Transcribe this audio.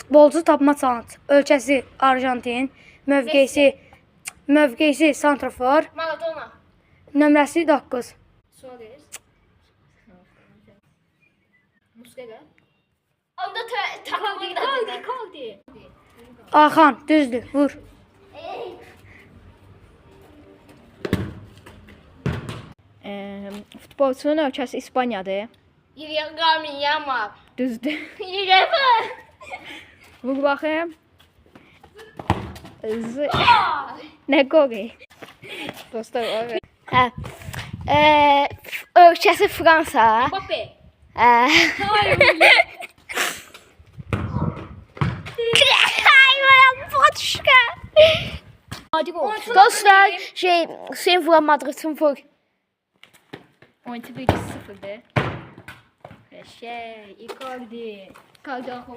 Futbolcu tapma challenge. Ölkəsi Arjantin. Mövqeyisi santrafor. Maradona. Nömrəsi 9. Suarez. Muslera. Onda takımı Icardi. Axan, düzdür, vur. Futbolçunun ölkəsi İspaniyadır. Yürüyen Yamal. Düzdür. Yürüyen. Vur baxayım. Nə qoru? Dostlar, o Hə. Ölkəsi Fransa. Mbappe. Ay, Patuşka. Hadi gol. Dostlar, Hüseyin vuran Madrid'in vur. 11-0'dır. Icardi. Icardi axı.